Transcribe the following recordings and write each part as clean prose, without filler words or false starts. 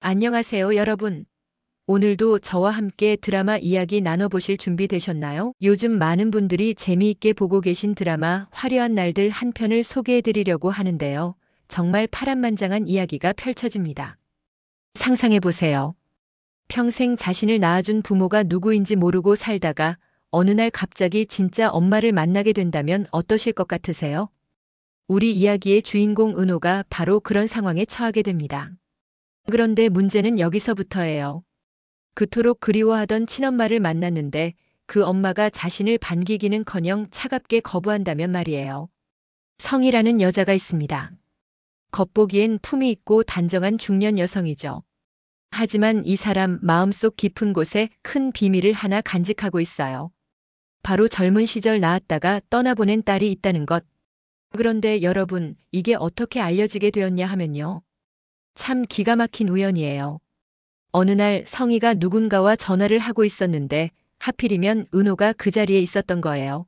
안녕하세요, 여러분. 오늘도 저와 함께 드라마 이야기 나눠보실 준비 되셨나요? 요즘 많은 분들이 재미있게 보고 계신 드라마 화려한 날들 한 편을 소개해드리려고 하는데요. 정말 파란만장한 이야기가 펼쳐집니다. 상상해보세요. 평생 자신을 낳아준 부모가 누구인지 모르고 살다가 어느 날 갑자기 진짜 엄마를 만나게 된다면 어떠실 것 같으세요? 우리 이야기의 주인공 은호가 바로 그런 상황에 처하게 됩니다. 그런데 문제는 여기서부터예요. 그토록 그리워하던 친엄마를 만났는데 그 엄마가 자신을 반기기는커녕 차갑게 거부한다면 말이에요. 성이라는 여자가 있습니다. 겉보기엔 품이 있고 단정한 중년 여성이죠. 하지만 이 사람 마음속 깊은 곳에 큰 비밀을 하나 간직하고 있어요. 바로 젊은 시절 낳았다가 떠나보낸 딸이 있다는 것. 그런데 여러분, 이게 어떻게 알려지게 되었냐 하면요. 참 기가 막힌 우연이에요. 어느 날 성희가 누군가와 전화를 하고 있었는데 하필이면 은호가 그 자리에 있었던 거예요.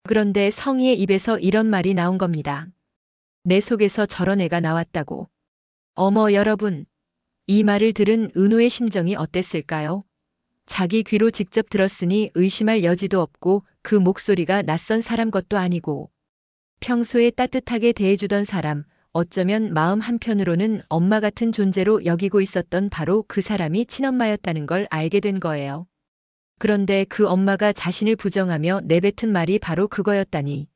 그런데 성희의 입에서 이런 말이 나온 겁니다. 내 속에서 저런 애가 나왔다고. 어머 여러분, 이 말을 들은 은호의 심정이 어땠을까요? 자기 귀로 직접 들었으니 의심할 여지도 없고 그 목소리가 낯선 사람 것도 아니고 평소에 따뜻하게 대해주던 사람, 어쩌면 마음 한편으로는 엄마 같은 존재로 여기고 있었던 바로 그 사람이 친엄마였다는 걸 알게 된 거예요. 그런데 그 엄마가 자신을 부정하며 내뱉은 말이 바로 그거였다니.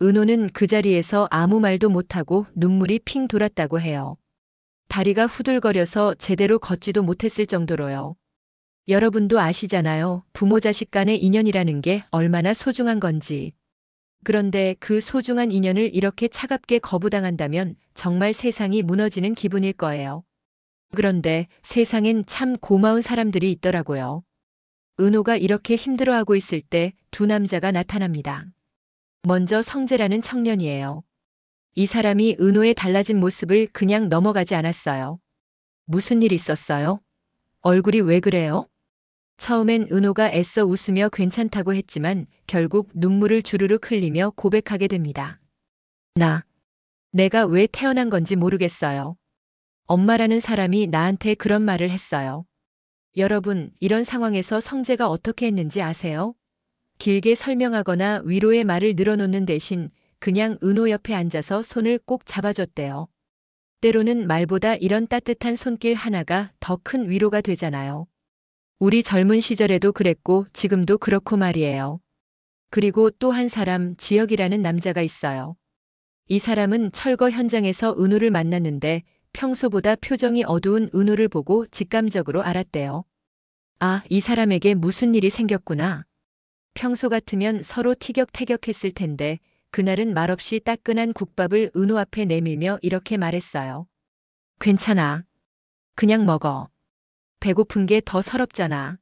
은호는 그 자리에서 아무 말도 못하고 눈물이 핑 돌았다고 해요. 다리가 후들거려서 제대로 걷지도 못했을 정도로요. 여러분도 아시잖아요. 부모 자식 간의 인연이라는 게 얼마나 소중한 건지. 그런데 그 소중한 인연을 이렇게 차갑게 거부당한다면 정말 세상이 무너지는 기분일 거예요. 그런데 세상엔 참 고마운 사람들이 있더라고요. 은호가 이렇게 힘들어하고 있을 때 두 남자가 나타납니다. 먼저 성재라는 청년이에요. 이 사람이 은호의 달라진 모습을 그냥 넘어가지 않았어요. 무슨 일 있었어요? 얼굴이 왜 그래요? 처음엔 은호가 애써 웃으며 괜찮다고 했지만 결국 눈물을 주르륵 흘리며 고백하게 됩니다. 내가 왜 태어난 건지 모르겠어요. 엄마라는 사람이 나한테 그런 말을 했어요. 여러분, 이런 상황에서 성재가 어떻게 했는지 아세요? 길게 설명하거나 위로의 말을 늘어놓는 대신 그냥 은호 옆에 앉아서 손을 꼭 잡아줬대요. 때로는 말보다 이런 따뜻한 손길 하나가 더 큰 위로가 되잖아요. 우리 젊은 시절에도 그랬고 지금도 그렇고 말이에요. 그리고 또 한 사람, 지혁이라는 남자가 있어요. 이 사람은 철거 현장에서 은호를 만났는데 평소보다 표정이 어두운 은호를 보고 직감적으로 알았대요. 아, 이 사람에게 무슨 일이 생겼구나. 평소 같으면 서로 티격태격했을 텐데 그날은 말없이 따끈한 국밥을 은호 앞에 내밀며 이렇게 말했어요. 괜찮아. 그냥 먹어. 배고픈 게 더 서럽잖아.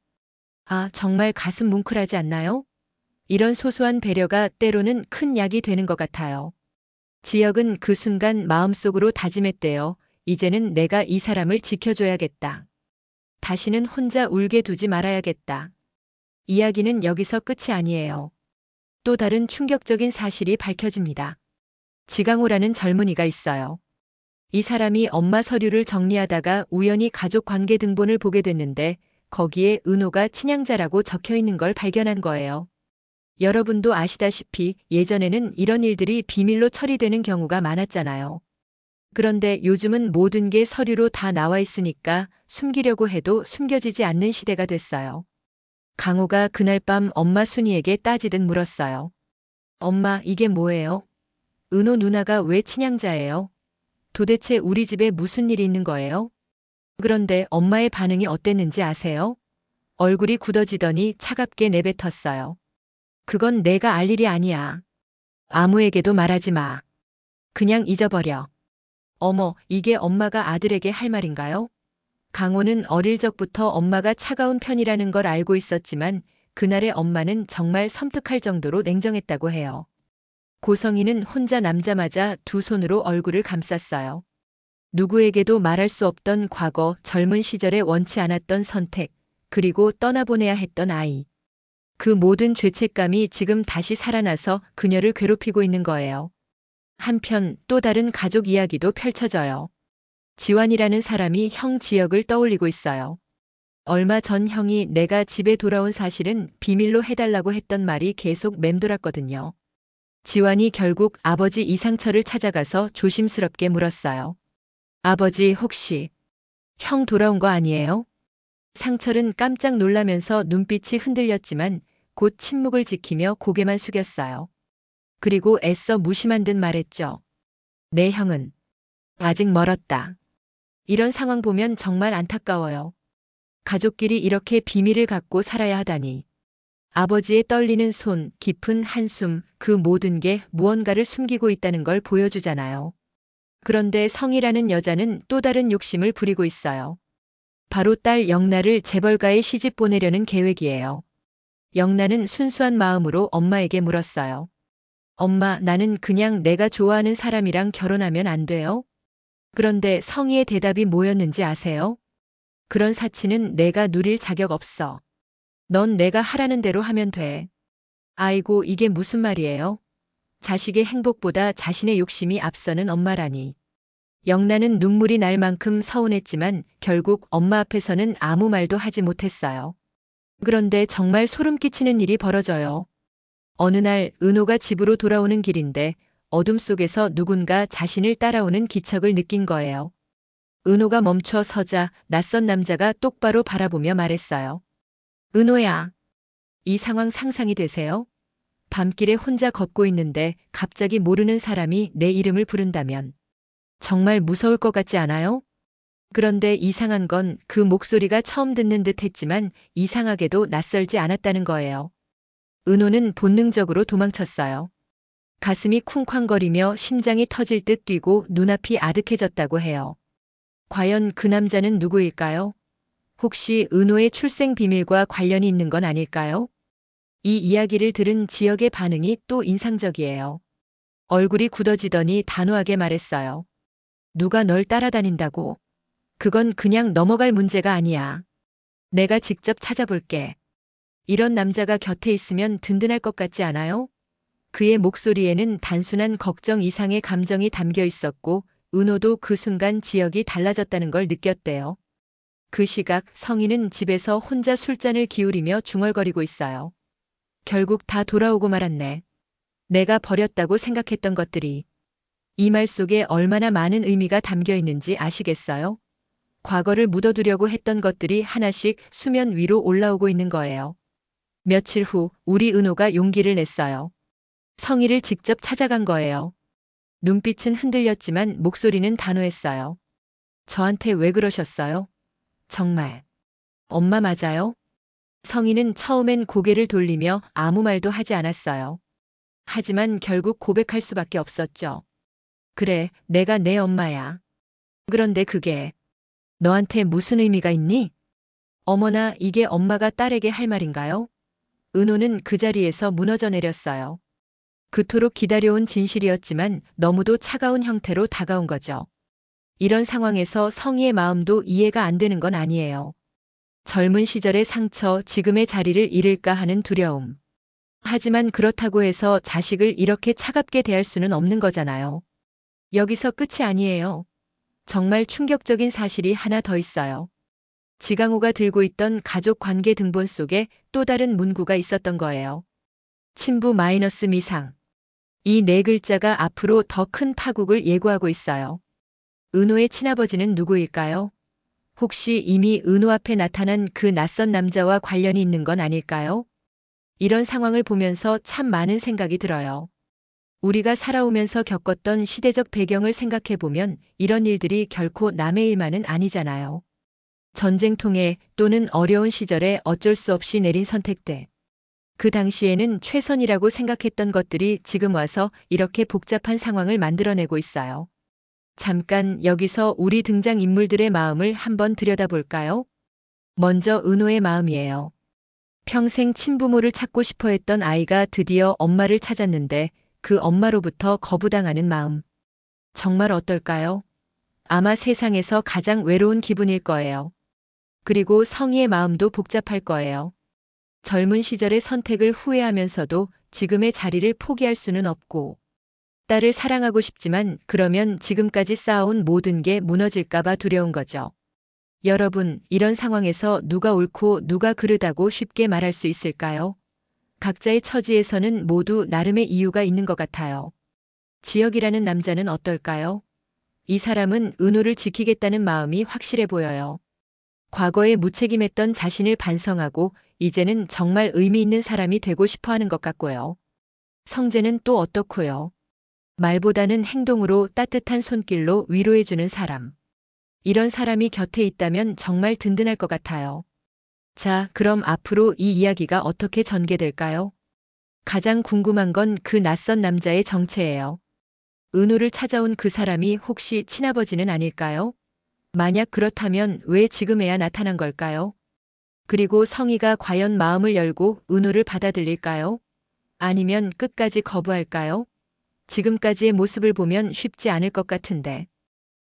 아, 정말 가슴 뭉클하지 않나요? 이런 소소한 배려가 때로는 큰 약이 되는 것 같아요. 지혁은 그 순간 마음속으로 다짐했대요. 이제는 내가 이 사람을 지켜줘야겠다. 다시는 혼자 울게 두지 말아야겠다. 이야기는 여기서 끝이 아니에요. 또 다른 충격적인 사실이 밝혀집니다. 지강호라는 젊은이가 있어요. 이 사람이 엄마 서류를 정리하다가 우연히 가족 관계 등본을 보게 됐는데 거기에 은호가 친양자라고 적혀 있는 걸 발견한 거예요. 여러분도 아시다시피 예전에는 이런 일들이 비밀로 처리되는 경우가 많았잖아요. 그런데 요즘은 모든 게 서류로 다 나와 있으니까 숨기려고 해도 숨겨지지 않는 시대가 됐어요. 강호가 그날 밤 엄마 순이에게 따지듯 물었어요. 엄마, 이게 뭐예요? 은호 누나가 왜 친양자예요? 도대체 우리 집에 무슨 일이 있는 거예요? 그런데 엄마의 반응이 어땠는지 아세요? 얼굴이 굳어지더니 차갑게 내뱉었어요. 그건 내가 알 일이 아니야. 아무에게도 말하지 마. 그냥 잊어버려. 어머, 이게 엄마가 아들에게 할 말인가요? 강호는 어릴 적부터 엄마가 차가운 편이라는 걸 알고 있었지만 그날의 엄마는 정말 섬뜩할 정도로 냉정했다고 해요. 고성이는 혼자 남자마자 두 손으로 얼굴을 감쌌어요. 누구에게도 말할 수 없던 과거, 젊은 시절에 원치 않았던 선택, 그리고 떠나보내야 했던 아이. 그 모든 죄책감이 지금 다시 살아나서 그녀를 괴롭히고 있는 거예요. 한편 또 다른 가족 이야기도 펼쳐져요. 지환이라는 사람이 형 지역을 떠올리고 있어요. 얼마 전 형이 내가 집에 돌아온 사실은 비밀로 해달라고 했던 말이 계속 맴돌았거든요. 지환이 결국 아버지 이상철을 찾아가서 조심스럽게 물었어요. 아버지 혹시 형 돌아온 거 아니에요? 상철은 깜짝 놀라면서 눈빛이 흔들렸지만 곧 침묵을 지키며 고개만 숙였어요. 그리고 애써 무심한 듯 말했죠. 내 형은 아직 멀었다. 이런 상황 보면 정말 안타까워요. 가족끼리 이렇게 비밀을 갖고 살아야 하다니. 아버지의 떨리는 손, 깊은 한숨, 그 모든 게 무언가를 숨기고 있다는 걸 보여주잖아요. 그런데 성이라는 여자는 또 다른 욕심을 부리고 있어요. 바로 딸 영나를 재벌가에 시집 보내려는 계획이에요. 영나는 순수한 마음으로 엄마에게 물었어요. 엄마, 나는 그냥 내가 좋아하는 사람이랑 결혼하면 안 돼요? 그런데 성희의 대답이 뭐였는지 아세요? 그런 사치는 내가 누릴 자격 없어. 넌 내가 하라는 대로 하면 돼. 아이고, 이게 무슨 말이에요? 자식의 행복보다 자신의 욕심이 앞서는 엄마라니. 영나는 눈물이 날 만큼 서운했지만 결국 엄마 앞에서는 아무 말도 하지 못했어요. 그런데 정말 소름 끼치는 일이 벌어져요. 어느 날 은호가 집으로 돌아오는 길인데 어둠 속에서 누군가 자신을 따라오는 기척을 느낀 거예요. 은호가 멈춰 서자 낯선 남자가 똑바로 바라보며 말했어요. 은호야. 이 상황 상상이 되세요? 밤길에 혼자 걷고 있는데 갑자기 모르는 사람이 내 이름을 부른다면 정말 무서울 것 같지 않아요? 그런데 이상한 건 그 목소리가 처음 듣는 듯 했지만 이상하게도 낯설지 않았다는 거예요. 은호는 본능적으로 도망쳤어요. 가슴이 쿵쾅거리며 심장이 터질 듯 뛰고 눈앞이 아득해졌다고 해요. 과연 그 남자는 누구일까요? 혹시 은호의 출생 비밀과 관련이 있는 건 아닐까요? 이 이야기를 들은 지역의 반응이 또 인상적이에요. 얼굴이 굳어지더니 단호하게 말했어요. 누가 널 따라다닌다고? 그건 그냥 넘어갈 문제가 아니야. 내가 직접 찾아볼게. 이런 남자가 곁에 있으면 든든할 것 같지 않아요? 그의 목소리에는 단순한 걱정 이상의 감정이 담겨 있었고 은호도 그 순간 지역이 달라졌다는 걸 느꼈대요. 그 시각 성희는 집에서 혼자 술잔을 기울이며 중얼거리고 있어요. 결국 다 돌아오고 말았네. 내가 버렸다고 생각했던 것들이. 이 말 속에 얼마나 많은 의미가 담겨 있는지 아시겠어요? 과거를 묻어두려고 했던 것들이 하나씩 수면 위로 올라오고 있는 거예요. 며칠 후 우리 은호가 용기를 냈어요. 성희를 직접 찾아간 거예요. 눈빛은 흔들렸지만 목소리는 단호했어요. 저한테 왜 그러셨어요? 정말. 엄마 맞아요? 성희는 처음엔 고개를 돌리며 아무 말도 하지 않았어요. 하지만 결국 고백할 수밖에 없었죠. 그래, 내가 내 엄마야. 그런데 그게 너한테 무슨 의미가 있니? 어머나, 이게 엄마가 딸에게 할 말인가요? 은호는 그 자리에서 무너져 내렸어요. 그토록 기다려온 진실이었지만 너무도 차가운 형태로 다가온 거죠. 이런 상황에서 성희의 마음도 이해가 안 되는 건 아니에요. 젊은 시절의 상처, 지금의 자리를 잃을까 하는 두려움. 하지만 그렇다고 해서 자식을 이렇게 차갑게 대할 수는 없는 거잖아요. 여기서 끝이 아니에요. 정말 충격적인 사실이 하나 더 있어요. 지강호가 들고 있던 가족 관계 등본 속에 또 다른 문구가 있었던 거예요. 친부 마이너스 미상. 이 네 글자가 앞으로 더 큰 파국을 예고하고 있어요. 은호의 친아버지는 누구일까요? 혹시 이미 은호 앞에 나타난 그 낯선 남자와 관련이 있는 건 아닐까요? 이런 상황을 보면서 참 많은 생각이 들어요. 우리가 살아오면서 겪었던 시대적 배경을 생각해보면 이런 일들이 결코 남의 일만은 아니잖아요. 전쟁통에 또는 어려운 시절에 어쩔 수 없이 내린 선택들. 그 당시에는 최선이라고 생각했던 것들이 지금 와서 이렇게 복잡한 상황을 만들어내고 있어요. 잠깐 여기서 우리 등장인물들의 마음을 한번 들여다볼까요? 먼저 은호의 마음이에요. 평생 친부모를 찾고 싶어 했던 아이가 드디어 엄마를 찾았는데 그 엄마로부터 거부당하는 마음. 정말 어떨까요? 아마 세상에서 가장 외로운 기분일 거예요. 그리고 성희의 마음도 복잡할 거예요. 젊은 시절의 선택을 후회하면서도 지금의 자리를 포기할 수는 없고, 딸을 사랑하고 싶지만 그러면 지금까지 쌓아온 모든 게 무너질까봐 두려운 거죠. 여러분, 이런 상황에서 누가 옳고 누가 그르다고 쉽게 말할 수 있을까요? 각자의 처지에서는 모두 나름의 이유가 있는 것 같아요. 지혁이라는 남자는 어떨까요? 이 사람은 은호를 지키겠다는 마음이 확실해 보여요. 과거에 무책임했던 자신을 반성하고 이제는 정말 의미 있는 사람이 되고 싶어 하는 것 같고요. 성재는 또 어떻고요? 말보다는 행동으로 따뜻한 손길로 위로해주는 사람. 이런 사람이 곁에 있다면 정말 든든할 것 같아요. 자, 그럼 앞으로 이 이야기가 어떻게 전개될까요? 가장 궁금한 건 그 낯선 남자의 정체예요. 은호를 찾아온 그 사람이 혹시 친아버지는 아닐까요? 만약 그렇다면 왜 지금에야 나타난 걸까요? 그리고 성희가 과연 마음을 열고 은호를 받아들일까요? 아니면 끝까지 거부할까요? 지금까지의 모습을 보면 쉽지 않을 것 같은데.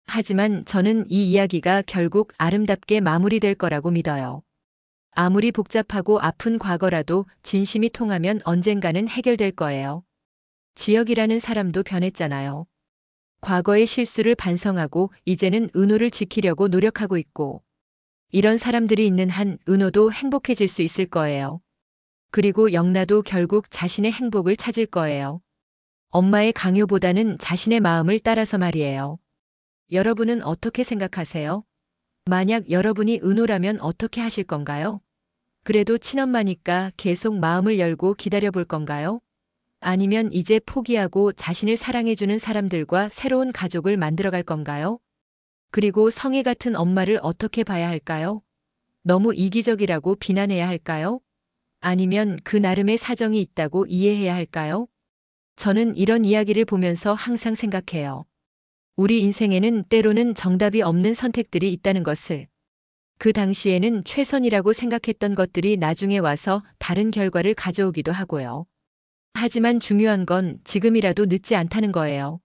하지만 저는 이 이야기가 결국 아름답게 마무리될 거라고 믿어요. 아무리 복잡하고 아픈 과거라도 진심이 통하면 언젠가는 해결될 거예요. 지혁이라는 사람도 변했잖아요. 과거의 실수를 반성하고 이제는 은호를 지키려고 노력하고 있고, 이런 사람들이 있는 한 은호도 행복해질 수 있을 거예요. 그리고 영나도 결국 자신의 행복을 찾을 거예요. 엄마의 강요보다는 자신의 마음을 따라서 말이에요. 여러분은 어떻게 생각하세요? 만약 여러분이 은호라면 어떻게 하실 건가요? 그래도 친엄마니까 계속 마음을 열고 기다려 볼 건가요? 아니면 이제 포기하고 자신을 사랑해주는 사람들과 새로운 가족을 만들어갈 건가요? 그리고 성희 같은 엄마를 어떻게 봐야 할까요? 너무 이기적이라고 비난해야 할까요? 아니면 그 나름의 사정이 있다고 이해해야 할까요? 저는 이런 이야기를 보면서 항상 생각해요. 우리 인생에는 때로는 정답이 없는 선택들이 있다는 것을. 그 당시에는 최선이라고 생각했던 것들이 나중에 와서 다른 결과를 가져오기도 하고요. 하지만 중요한 건 지금이라도 늦지 않다는 거예요.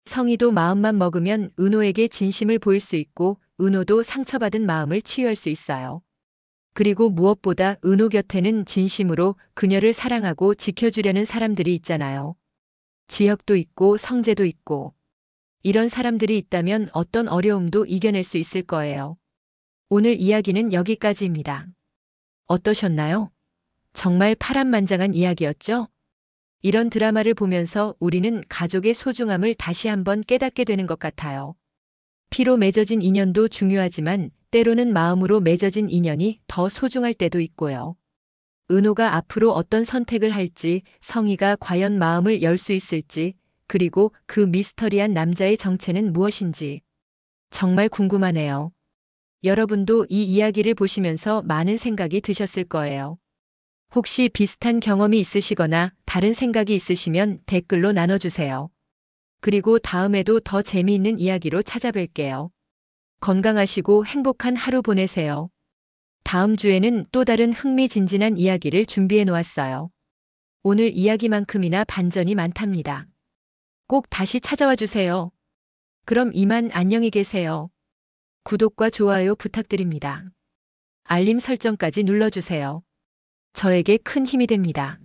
성희도 마음만 먹으면 은호에게 진심을 보일 수 있고 은호도 상처받은 마음을 치유할 수 있어요. 그리고 무엇보다 은호 곁에는 진심으로 그녀를 사랑하고 지켜주려는 사람들이 있잖아요. 지혁도 있고 성재도 있고. 이런 사람들이 있다면 어떤 어려움도 이겨낼 수 있을 거예요. 오늘 이야기는 여기까지입니다. 어떠셨나요? 정말 파란만장한 이야기였죠? 이런 드라마를 보면서 우리는 가족의 소중함을 다시 한번 깨닫게 되는 것 같아요. 피로 맺어진 인연도 중요하지만 때로는 마음으로 맺어진 인연이 더 소중할 때도 있고요. 은호가 앞으로 어떤 선택을 할지, 성희가 과연 마음을 열 수 있을지, 그리고 그 미스터리한 남자의 정체는 무엇인지 정말 궁금하네요. 여러분도 이 이야기를 보시면서 많은 생각이 드셨을 거예요. 혹시 비슷한 경험이 있으시거나 다른 생각이 있으시면 댓글로 나눠주세요. 그리고 다음에도 더 재미있는 이야기로 찾아뵐게요. 건강하시고 행복한 하루 보내세요. 다음 주에는 또 다른 흥미진진한 이야기를 준비해 놓았어요. 오늘 이야기만큼이나 반전이 많답니다. 꼭 다시 찾아와 주세요. 그럼 이만 안녕히 계세요. 구독과 좋아요 부탁드립니다. 알림 설정까지 눌러주세요. 저에게 큰 힘이 됩니다.